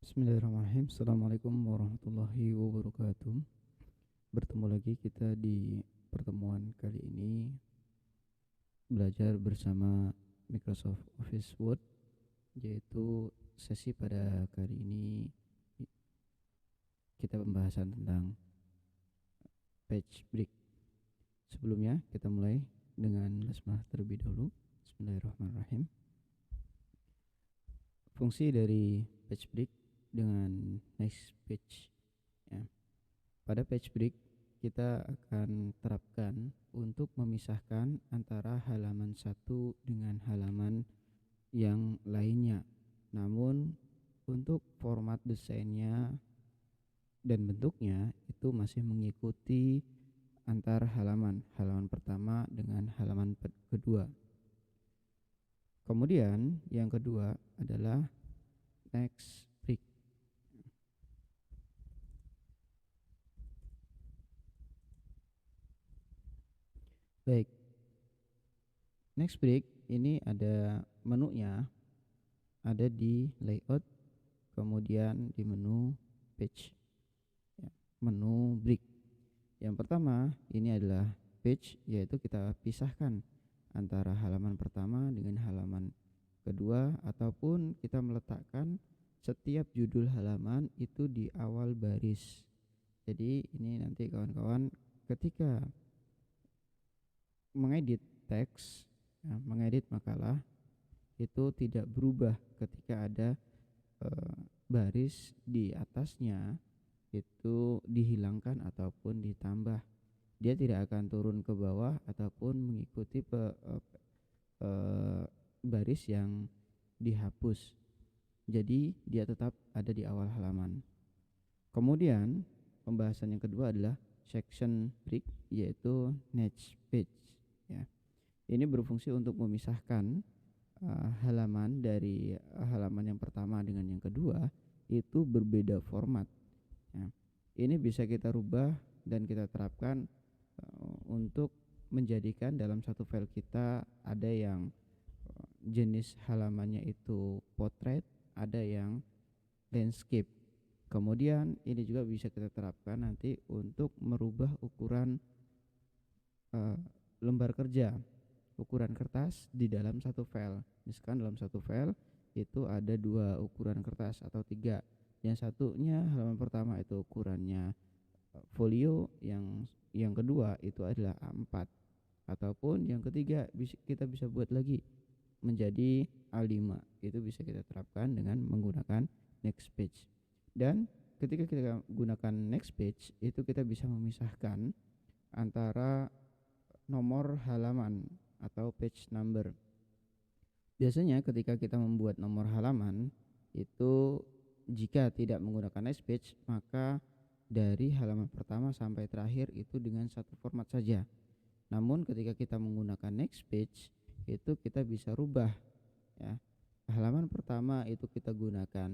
Bismillahirrahmanirrahim. Assalamualaikum warahmatullahi wabarakatuh. Bertemu lagi kita di pertemuan kali ini belajar bersama Microsoft Office Word, yaitu sesi pada kali ini kita pembahasan tentang page break. Sebelumnya kita mulai dengan basmalah terlebih dahulu. Bismillahirrahmanirrahim. Fungsi dari page break dengan next page ya. Pada page break kita akan terapkan untuk memisahkan antara halaman satu dengan halaman yang lainnya. Namun untuk format desainnya dan bentuknya itu masih mengikuti antar halaman pertama dengan halaman kedua. Kemudian yang kedua adalah next break. Baik, next break ini ada menunya, ada di layout, kemudian di menu page ya, menu break. Yang pertama ini adalah page, yaitu kita pisahkan antara halaman pertama dengan halaman kedua, ataupun kita meletakkan setiap judul halaman itu di awal baris. Jadi ini nanti kawan-kawan ketika mengedit teks, ya, mengedit makalah itu tidak berubah ketika ada baris di atasnya itu dihilangkan ataupun ditambah. Dia tidak akan turun ke bawah ataupun mengikuti baris yang dihapus. Jadi dia tetap ada di awal halaman. Kemudian pembahasan yang kedua adalah section break, yaitu next page ya. Ini berfungsi untuk memisahkan halaman dari halaman yang pertama dengan yang kedua itu berbeda format ya. Ini bisa kita rubah dan kita terapkan untuk menjadikan dalam satu file kita ada yang jenis halamannya itu portrait, ada yang landscape. Kemudian ini juga bisa kita terapkan nanti untuk merubah ukuran lembar kerja, ukuran kertas di dalam satu file. Misalkan dalam satu file itu ada 2 ukuran kertas atau 3. Yang satunya halaman pertama itu ukurannya folio, yang kedua itu adalah A4, ataupun yang ketiga kita bisa buat lagi menjadi A5. Itu bisa kita terapkan dengan menggunakan next page. Dan ketika kita gunakan next page itu kita bisa memisahkan antara nomor halaman atau page number. Biasanya ketika kita membuat nomor halaman itu jika tidak menggunakan next page, maka dari halaman pertama sampai terakhir itu dengan satu format saja. Namun ketika kita menggunakan next page itu kita bisa rubah ya. Halaman pertama itu kita gunakan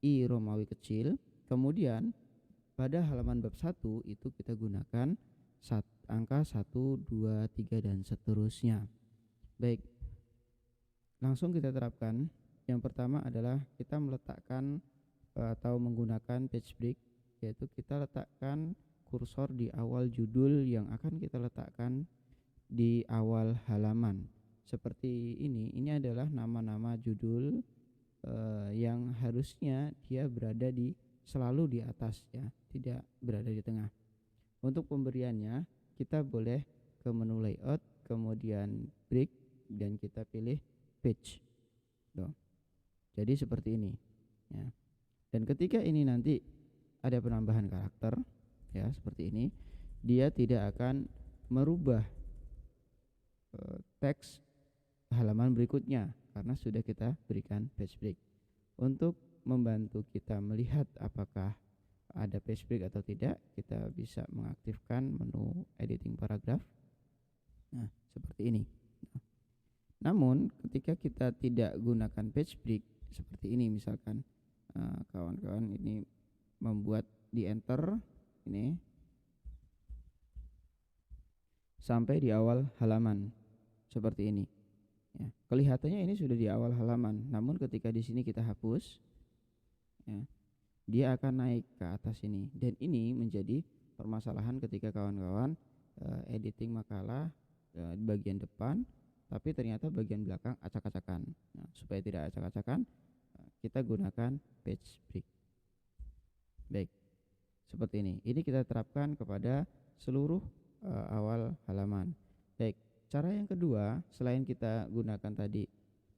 I Romawi kecil, kemudian pada halaman bab 1 itu kita gunakan angka 1, 2, 3 dan seterusnya. Baik, langsung kita terapkan. Yang pertama adalah kita meletakkan atau menggunakan page break, yaitu kita letakkan kursor di awal judul yang akan kita letakkan di awal halaman. Seperti ini adalah nama-nama judul yang harusnya dia berada selalu di atas ya, tidak berada di tengah. Untuk pemberiannya kita boleh ke menu layout, kemudian break, dan kita pilih page. Tuh. Jadi seperti ini ya. Dan ketika ini nanti ada penambahan karakter ya seperti ini, dia tidak akan merubah teks halaman berikutnya karena sudah kita berikan page break. Untuk membantu kita melihat apakah ada page break atau tidak, kita bisa mengaktifkan menu editing paragraph. Nah, seperti ini. Namun ketika kita tidak gunakan page break seperti ini, misalkan kawan-kawan ini membuat di enter ini sampai di awal halaman seperti ini ya. Kelihatannya ini sudah di awal halaman, namun ketika di sini kita hapus ya, dia akan naik ke atas ini, dan ini menjadi permasalahan ketika kawan-kawan editing makalah di bagian depan, tapi ternyata bagian belakang acak-acakan. Nah, supaya tidak acak-acakan, kita gunakan page break. Baik, seperti ini. Ini kita terapkan kepada seluruh awal halaman. Baik, cara yang kedua, selain kita gunakan tadi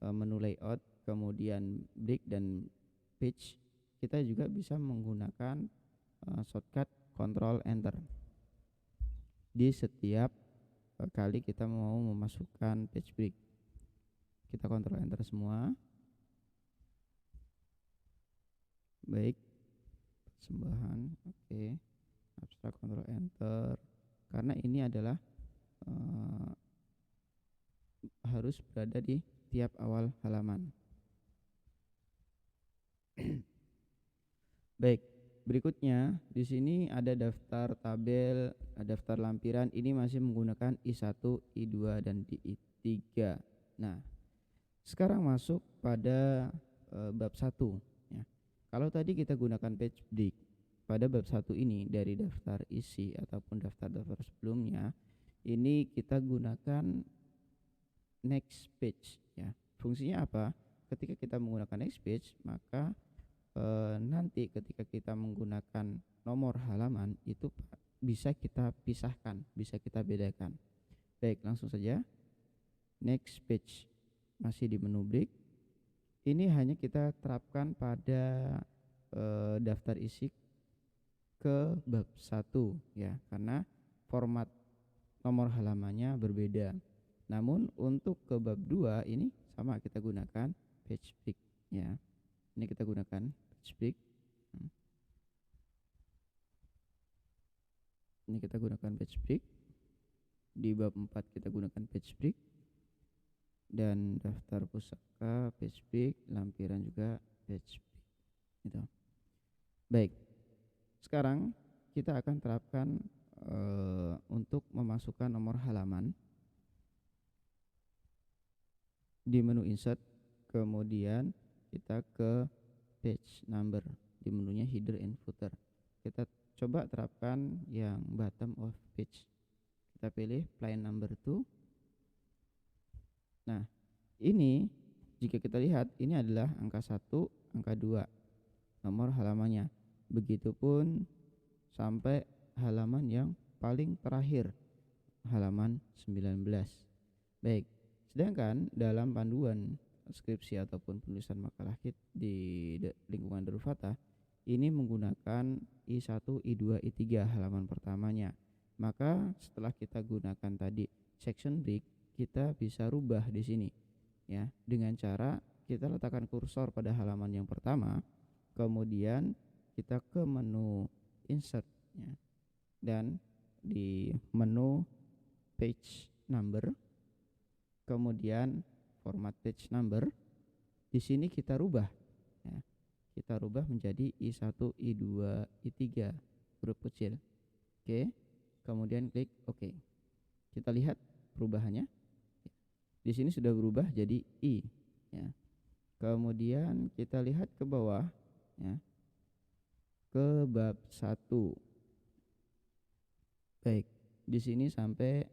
menu layout, kemudian break dan page, kita juga bisa menggunakan shortcut Ctrl Enter di setiap kali kita mau memasukkan page break. Kita Ctrl Enter semua. Baik, persembahan, oke. Abstrak Ctrl Enter, karena ini adalah harus berada di tiap awal halaman. Baik, berikutnya di sini ada daftar tabel, daftar lampiran. Ini masih menggunakan I1, I2 dan I3. Nah, sekarang masuk pada bab 1 ya. Kalau tadi kita gunakan page break, pada bab 1 ini dari daftar isi ataupun daftar-daftar sebelumnya, ini kita gunakan next page ya. Fungsinya apa? Ketika kita menggunakan next page, maka nanti ketika kita menggunakan nomor halaman itu bisa kita pisahkan, bisa kita bedakan. Baik, langsung saja next page, masih di menu break. Ini hanya kita terapkan pada daftar isi ke bab 1 ya, karena format nomor halamannya berbeda. Namun untuk ke bab 2 ini sama, kita gunakan page break ya. Ini kita gunakan page break. Ini kita gunakan page break. Di bab 4 kita gunakan page break. Dan daftar pusaka page break, lampiran juga page break. Gitu. Baik. Sekarang kita akan terapkan untuk memasukkan nomor halaman di menu insert, kemudian kita ke page number di menunya header and footer. Kita coba terapkan yang bottom of page. Kita pilih plain number 2. Nah, ini jika kita lihat, ini adalah angka 1, angka 2 nomor halamannya. Begitupun sampai halaman yang paling terakhir, halaman 19. Baik, sedangkan dalam panduan skripsi ataupun penulisan makalah di lingkungan Darul Fatah ini menggunakan I1, I2, I3 halaman pertamanya. Maka setelah kita gunakan tadi section break, kita bisa rubah di sini ya, dengan cara kita letakkan kursor pada halaman yang pertama, kemudian kita ke menu insert ya, dan di menu page number, kemudian format page number, di sini kita rubah ya, kita rubah menjadi I1, I2, I3 huruf kecil. Oke, kemudian klik OK. Kita lihat perubahannya. Di sini sudah berubah jadi I ya. Kemudian kita lihat ke bawah ya, ke bab 1. Baik, di sini sampai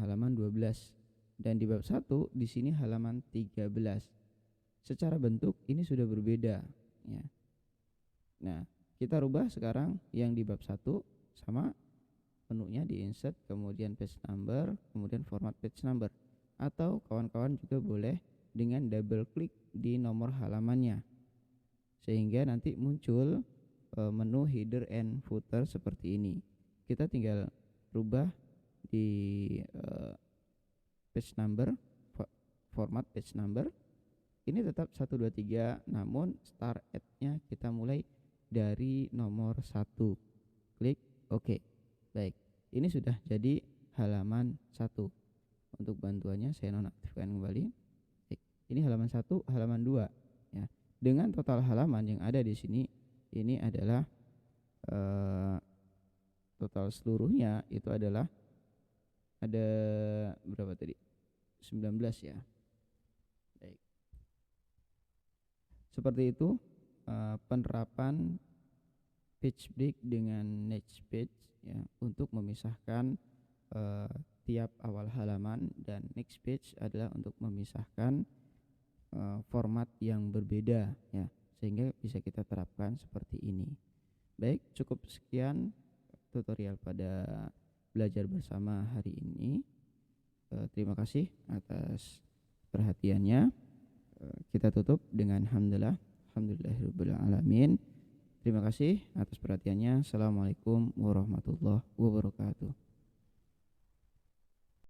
halaman 12, dan di bab 1 di sini halaman 13. Secara bentuk ini sudah berbeda ya. Nah, kita rubah sekarang yang di bab 1 sama menunya di insert, kemudian page number, kemudian format page number. Atau kawan-kawan juga boleh dengan double klik di nomor halamannya, sehingga nanti muncul menu header and footer seperti ini. Kita tinggal rubah di page number, format page number. Ini tetap 1, 2, 3, namun start at-nya kita mulai dari nomor 1. Klik OK. Baik, ini sudah jadi halaman 1. Untuk bantuannya saya nonaktifkan kembali. Baik, ini halaman 1, halaman 2 ya. Dengan total halaman yang ada di sini, ini adalah total seluruhnya itu adalah ada berapa tadi? 19 ya. Baik. Seperti itu penerapan page break dengan next page ya, untuk memisahkan tiap awal halaman, dan next page adalah untuk memisahkan format yang berbeda ya, sehingga bisa kita terapkan seperti ini. Baik, cukup sekian tutorial pada belajar bersama hari ini. Terima kasih atas perhatiannya. Kita tutup dengan alhamdulillahirabbil alamin. Terima kasih atas perhatiannya. Assalamualaikum warahmatullahi wabarakatuh.